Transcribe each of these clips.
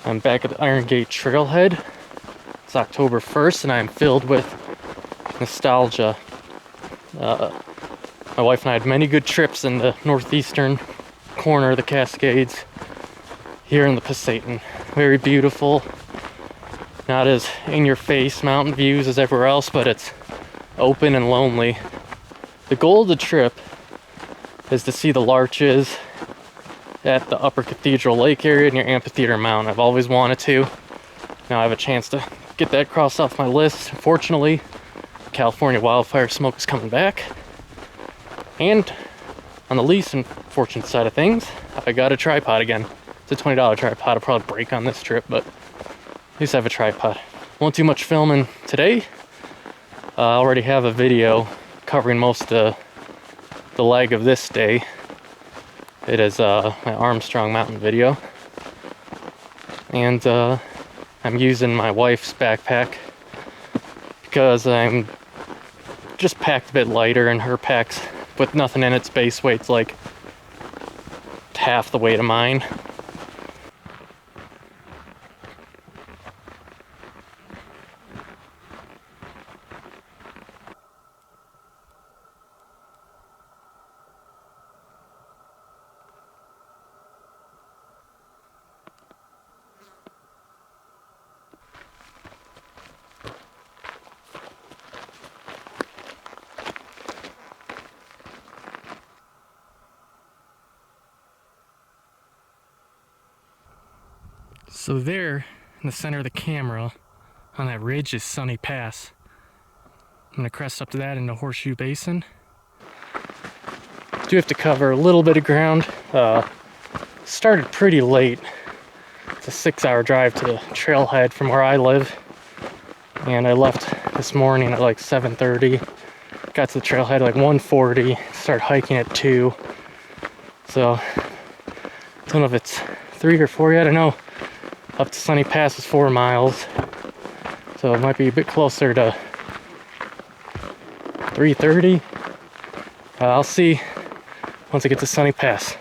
I'm back at the Iron Gate Trailhead. It's October 1st and I am filled with nostalgia. My wife and I had many good trips in the northeastern corner of the Cascades here in the Pasayten. Very beautiful. Not as in-your-face mountain views as everywhere else, but it's open and lonely. The goal of the trip is to see the larches at the Upper Cathedral Lake area near Amphitheater Mountain. I've always wanted to. Now I have a chance to get that crossed off my list. Fortunately, California wildfire smoke is coming back. And on the least unfortunate side of things, I got a tripod again. It's a $20 tripod. I'll probably break on this trip, but at least I have a tripod. Won't do much filming today. I already have a video covering most of the leg of this day. It is my Armstrong Mountain video. And I'm using my wife's backpack because I'm just packed a bit lighter, and her pack's with nothing in its base weight's like half the weight of mine. So there, in the center of the camera, on that ridge is Sunny Pass. I'm gonna crest up to that into Horseshoe Basin. Do have to cover a little bit of ground. Started pretty late. It's a 6-hour drive to the trailhead from where I live. And I left this morning at like 7:30. Got to the trailhead at like 1:40. Started hiking at 2. So, I don't know if it's 3 or 4 yet, I don't know. Up to Sunny Pass is 4 miles, so it might be a bit closer to 3:30. I'll see once I get to Sunny Pass.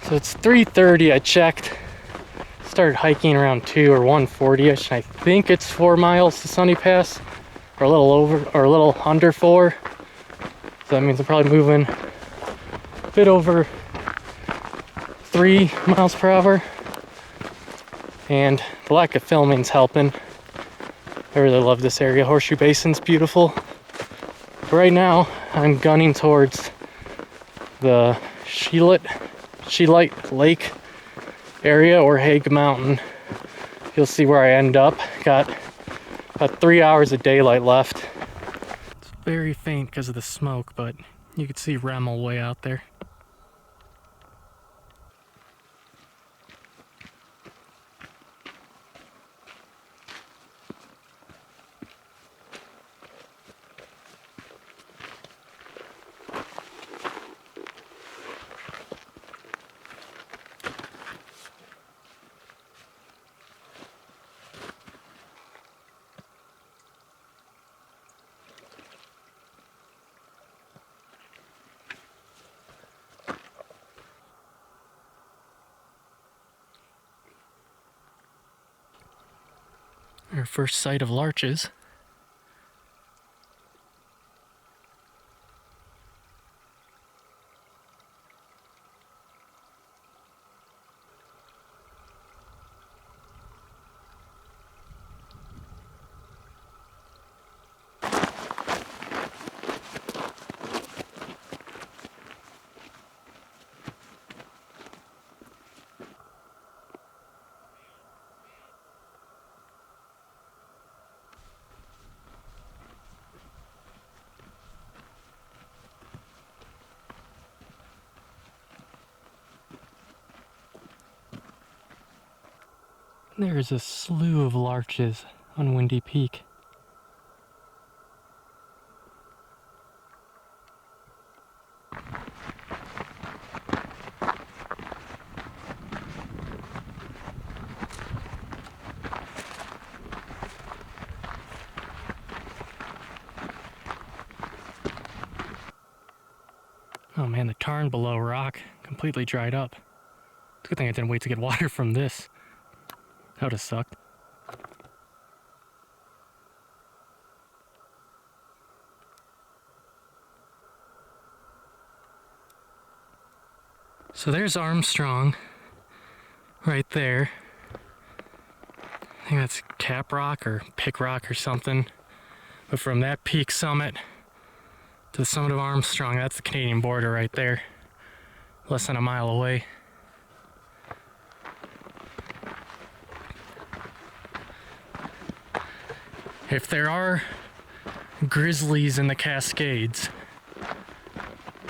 So it's 3:30, I checked. Started hiking around 2 or 1:40ish. I think it's 4 miles to Sunny Pass, or a little over, or a little under 4. So that means I'm probably moving a bit over 3 miles per hour. And the lack of filming's helping. I really love this area. Horseshoe Basin's beautiful. But right now, I'm gunning towards the Sheelite Lake area or Hague Mountain. You'll see where I end up. Got about 3 hours of daylight left. It's very faint because of the smoke, but you can see Remmel way out there. Our first sight of larches. There's a slew of larches on Windy Peak. Oh man, the tarn below rock completely dried up. It's a good thing I didn't wait to get water from this. That would have sucked. So there's Armstrong, right there. I think that's Cap Rock or Pick Rock or something. But from that peak summit to the summit of Armstrong, that's the Canadian border right there. Less than a mile away. If there are grizzlies in the Cascades,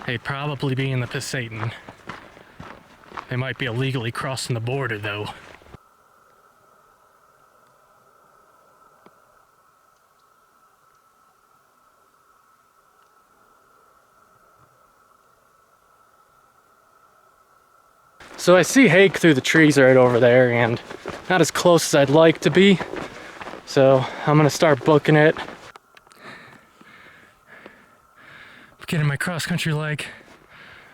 they'd probably be in the Pasayten. They might be illegally crossing the border though. So I see hake through the trees right over there, and not as close as I'd like to be. So I'm gonna start booking it. Getting my cross-country leg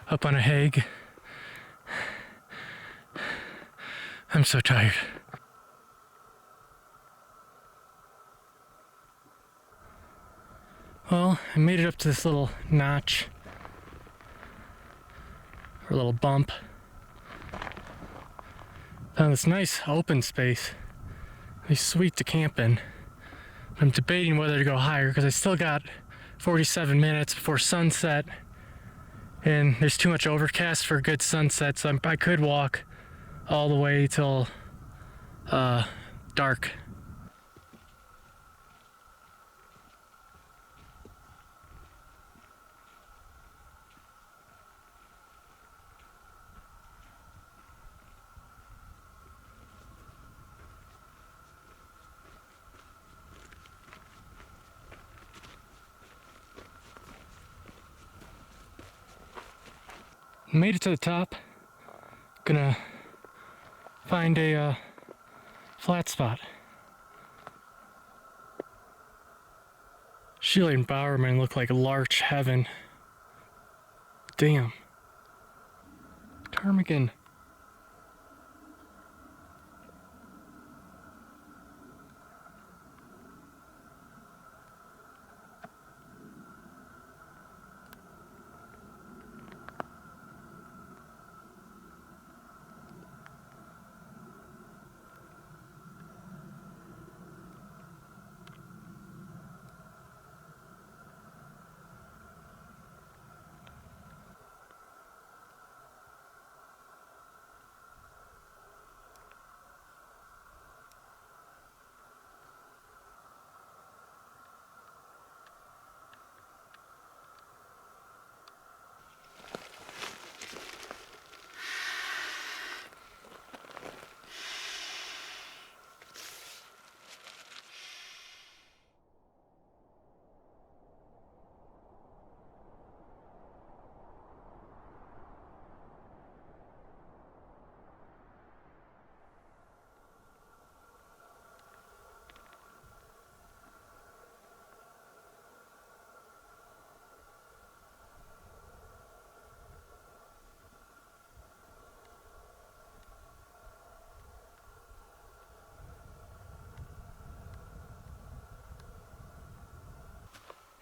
up on a hake. I'm so tired. Well, I made it up to this little notch, or little bump. Found this nice open space. It's sweet to camp in. I'm debating whether to go higher because I still got 47 minutes before sunset, and there's too much overcast for a good sunset, so I could walk all the way till dark. Made it to the top. Gonna find a flat spot. Sheila and Bowerman look like Larch heaven. Damn. Ptarmigan.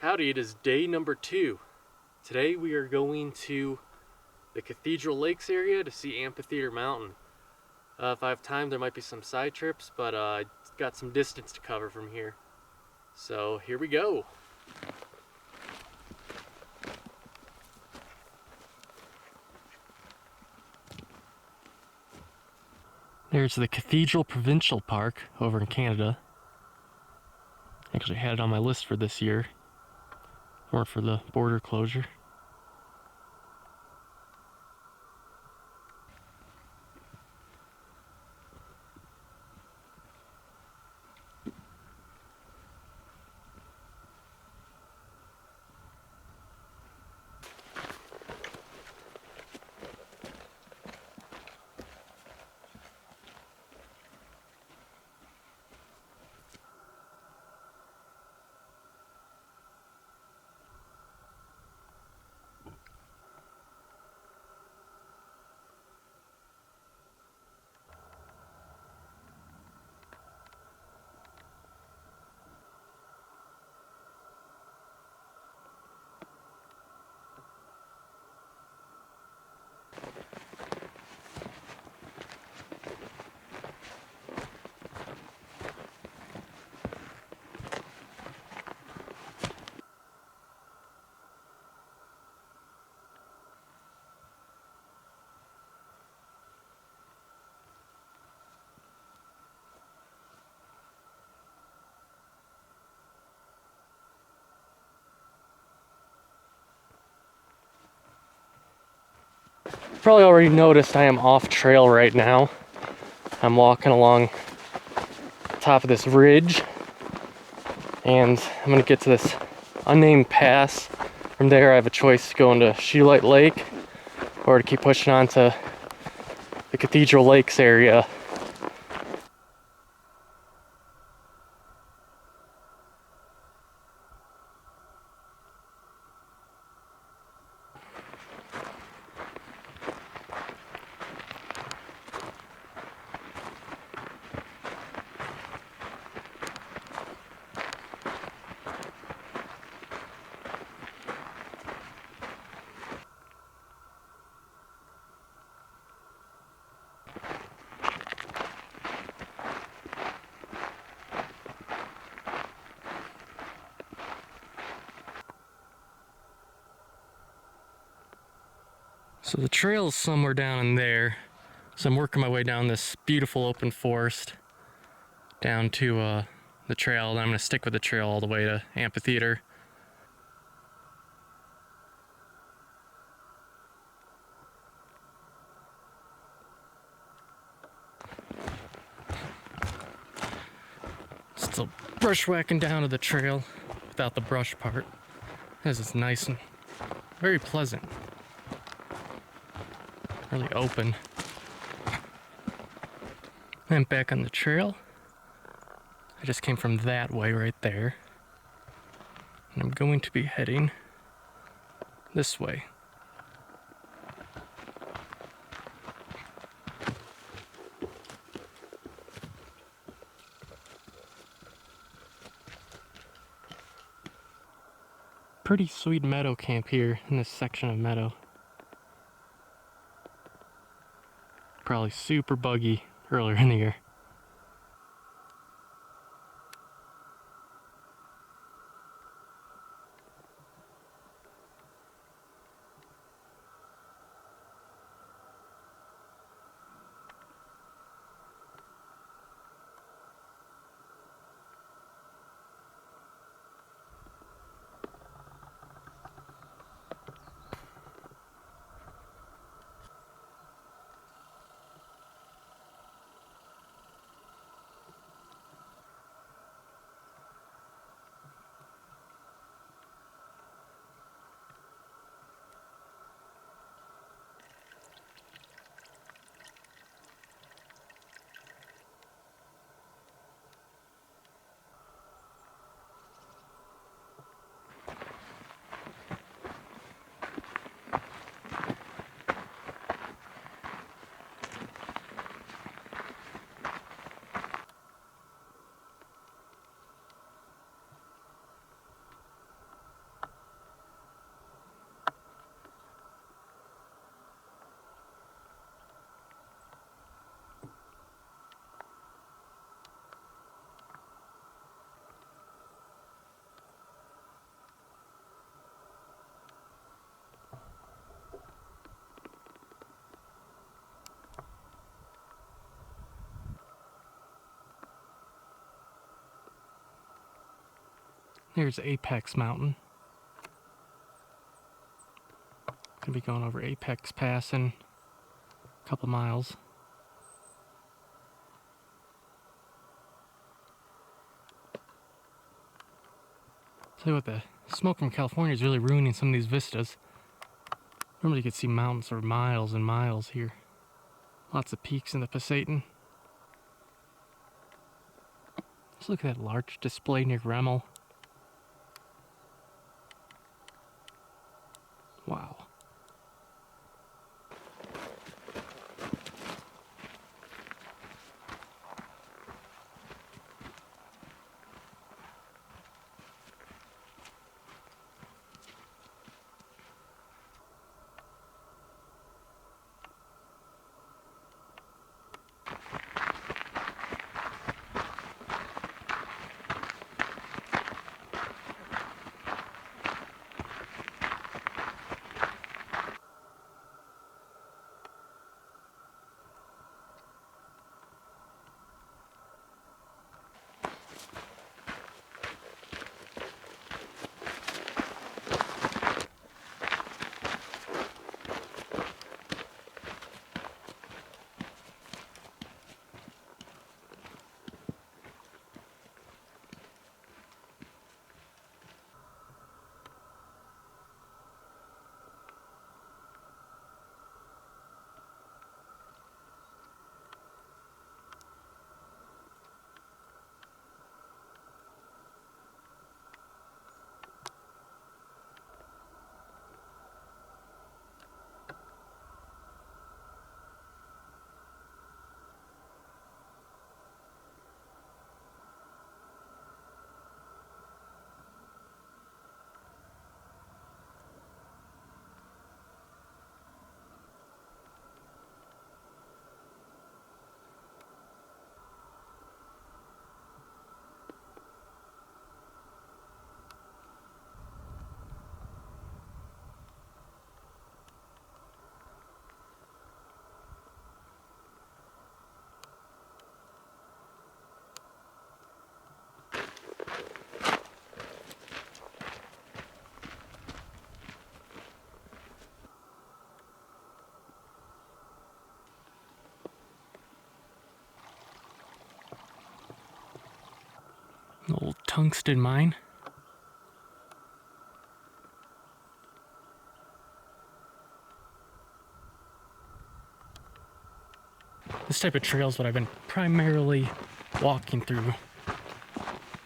Howdy, it is day number 2. Today we are going to the Cathedral Lakes area to see Amphitheater Mountain. If I have time, there might be some side trips, but I got some distance to cover from here. So here we go. There's the Cathedral Provincial Park over in Canada. Actually had it on my list for this year, or for the border closure. Probably already noticed I am off trail right now. I'm walking along top of this ridge, and I'm gonna get to this unnamed pass. From there I have a choice to go into Shoelight Lake or to keep pushing on to the Cathedral Lakes area. So the trail's somewhere down in there. So I'm working my way down this beautiful open forest down to the trail, and I'm gonna stick with the trail all the way to Amphitheater. Still brushwhacking down to the trail without the brush part. This is nice and very pleasant. Really open. And back on the trail. I just came from that way right there. And I'm going to be heading this way. Pretty sweet meadow camp here in this section of meadow. Probably super buggy earlier in the year. Here's Apex Mountain. Gonna be going over Apex Pass in a couple miles. Tell you what, the smoke from California is really ruining some of these vistas. Normally you could see mountains for miles and miles here. Lots of peaks in the Pasayten. Just look at that larch display near Remmel. Wow. An old tungsten mine. This type of trail is what I've been primarily walking through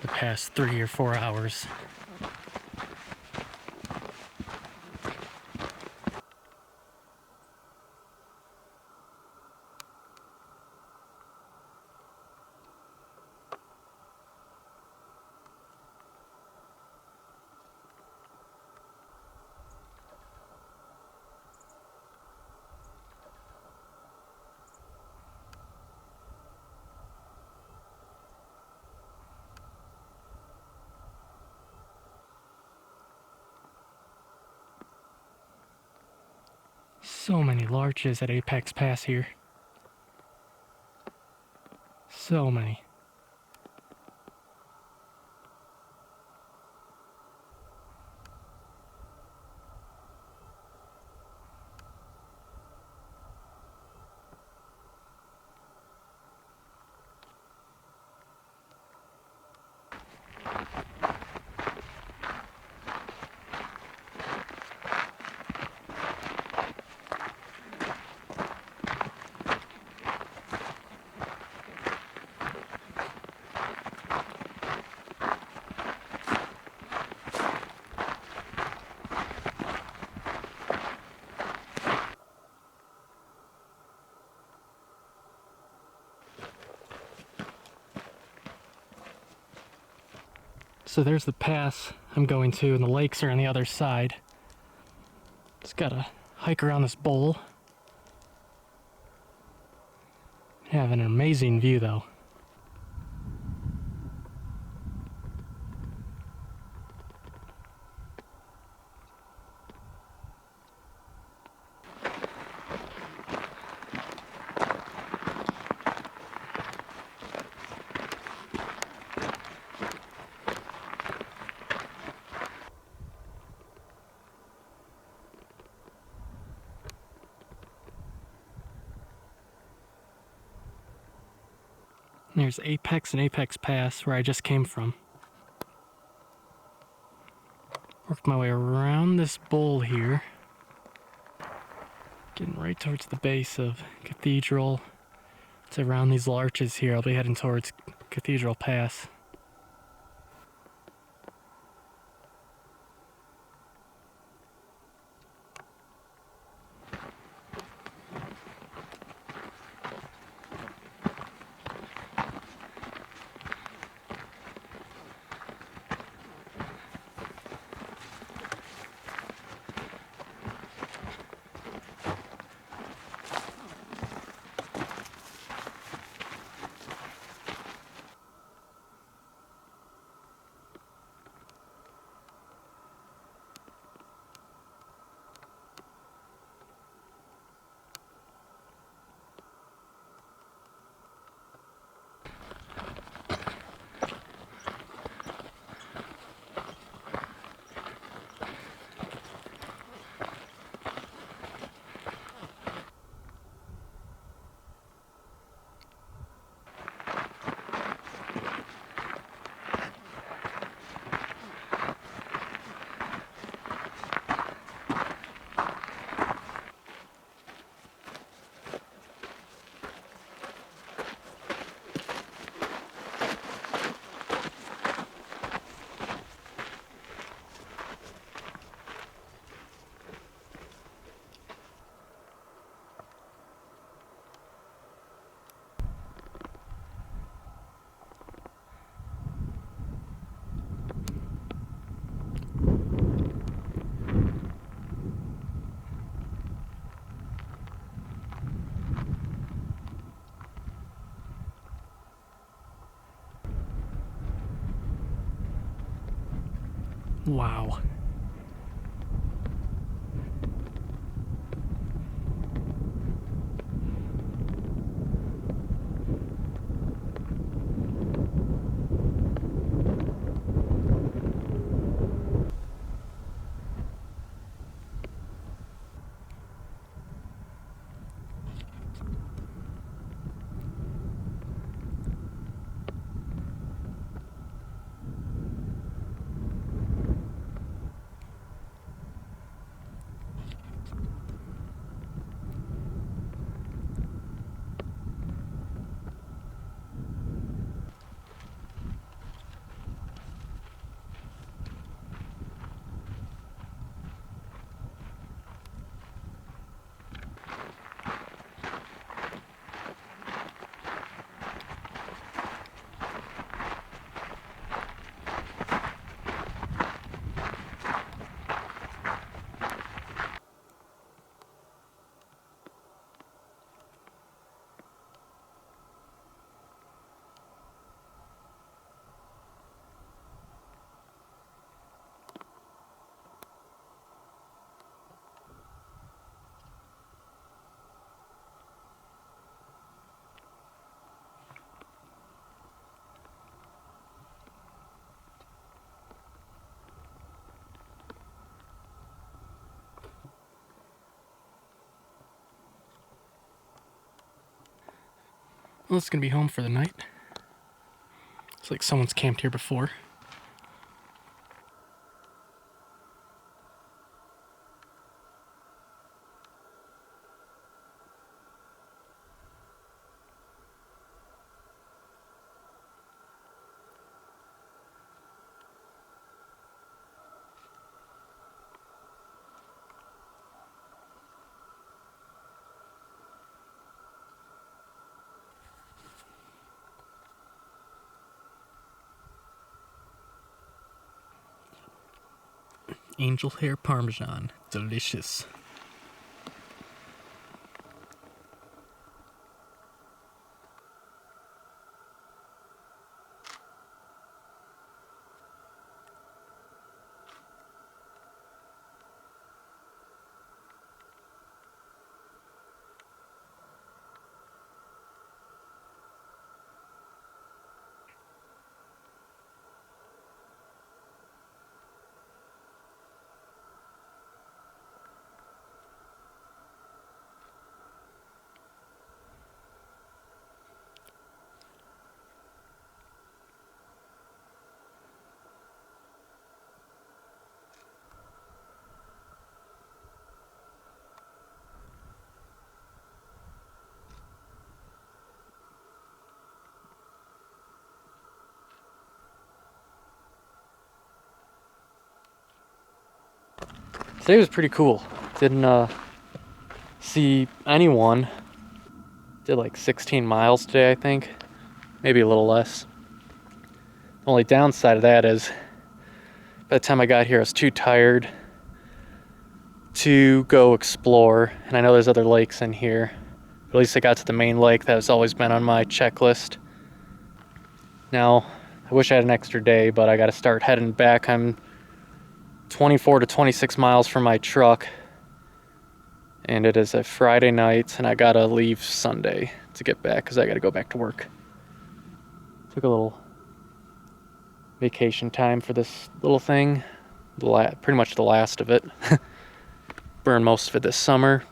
the past 3 or 4 hours. So many larches at Apex Pass here. So many. So there's the pass I'm going to, and the lakes are on the other side. Just gotta hike around this bowl. Have an amazing view though. There's Apex and Apex Pass, where I just came from. Worked my way around this bowl here. Getting right towards the base of Cathedral. It's around these larches here. I'll be heading towards Cathedral Pass. Wow. Well, it's gonna be home for the night. It's like someone's camped here before. Angel hair parmesan, delicious. Today was pretty cool. Didn't see anyone. Did like 16 miles today, I think. Maybe a little less. The only downside of that is by the time I got here, I was too tired to go explore. And I know there's other lakes in here. At least I got to the main lake that has always been on my checklist. Now, I wish I had an extra day, but I got to start heading back. I'm 24 to 26 miles from my truck. And it is a Friday night, and I gotta leave Sunday to get back because I gotta go back to work. Took a little vacation time for this little thing. Pretty much the last of it. Burned most of it this summer.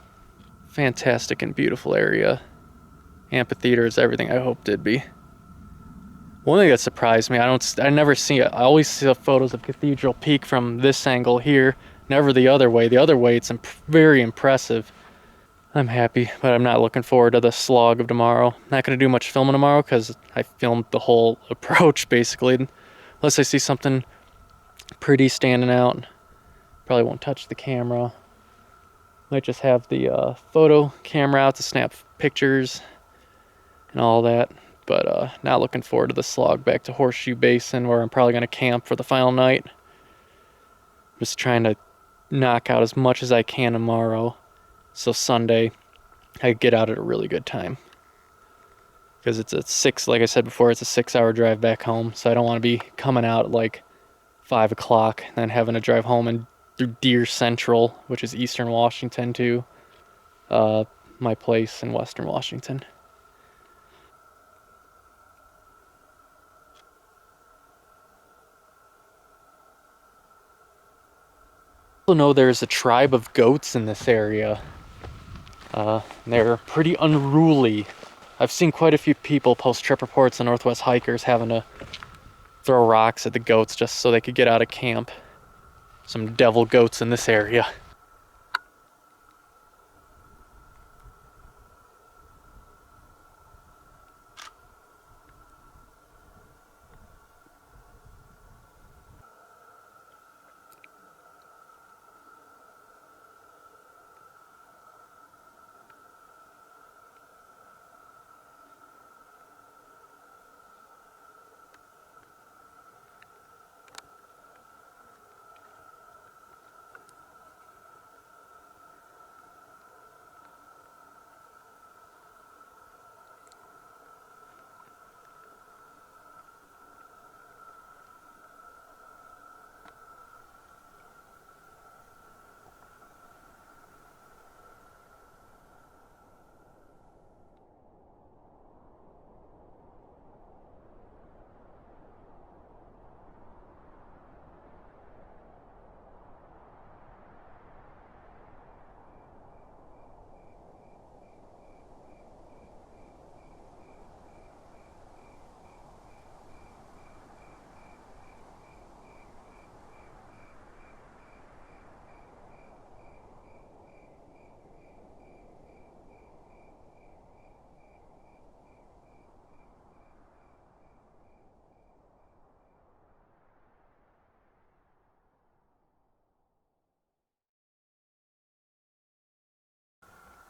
Fantastic and beautiful area. Amphitheater is everything I hoped it'd be. One thing that surprised me, I never see it. I always see photos of Cathedral Peak from this angle here, never the other way. The other way, it's very impressive. I'm happy, but I'm not looking forward to the slog of tomorrow. Not going to do much filming tomorrow because I filmed the whole approach basically. Unless I see something pretty standing out. Probably won't touch the camera. Might just have the photo camera out to snap pictures and all that. But not looking forward to the slog back to Horseshoe Basin where I'm probably going to camp for the final night. Just trying to knock out as much as I can tomorrow. So Sunday, I get out at a really good time. Because it's like I said before, it's a 6-hour drive back home. So I don't want to be coming out at like 5 o'clock and then having to drive home and through Deer Central, which is eastern Washington, to my place in western Washington. I also know there's a tribe of goats in this area. They're pretty unruly. I've seen quite a few people post trip reports of Northwest hikers having to throw rocks at the goats just so they could get out of camp. Some devil goats in this area.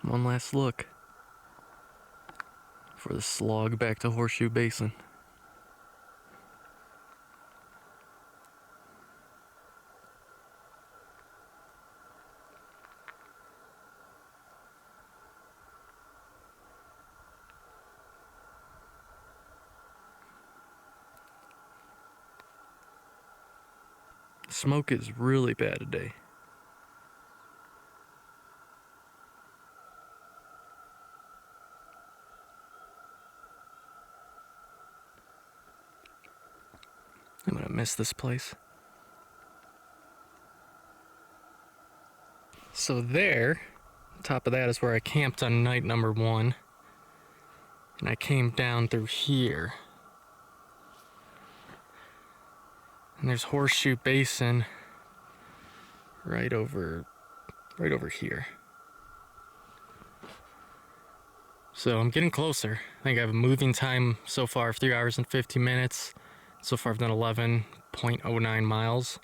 One last look for the slog back to Horseshoe Basin. Smoke is really bad today. I'm gonna miss this place. So there, on top of that is where I camped on night number 1. And I came down through here. And there's Horseshoe Basin right over here. So I'm getting closer. I think I have a moving time so far of 3 hours and 50 minutes. So far I've done 11.09 miles.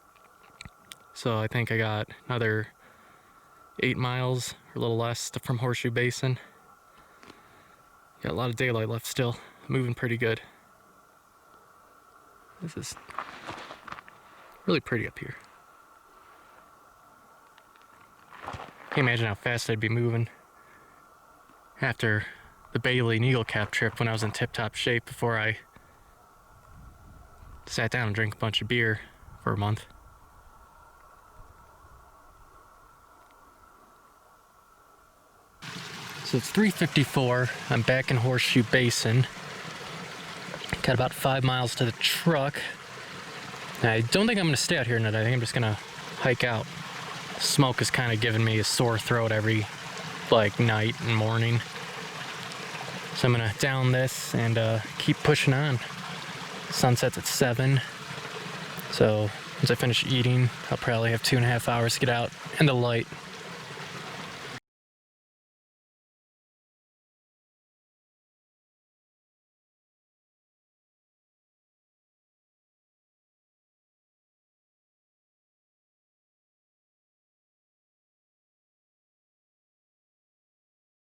So I think I got another 8 miles or a little less from Horseshoe Basin. Got a lot of daylight left still. Moving pretty good. This is really pretty up here. Can't imagine how fast I'd be moving after the Bailey and Eagle Cap trip when I was in tip-top shape before I sat down and drank a bunch of beer for a month. So it's 3:54. I'm back in Horseshoe Basin. Got about 5 miles to the truck. I don't think I'm gonna stay out here tonight. I think I'm just gonna hike out. Smoke is kind of giving me a sore throat every night and morning. So I'm gonna down this and keep pushing on. Sunset's at 7. So once I finish eating, I'll probably have 2.5 hours to get out in the light.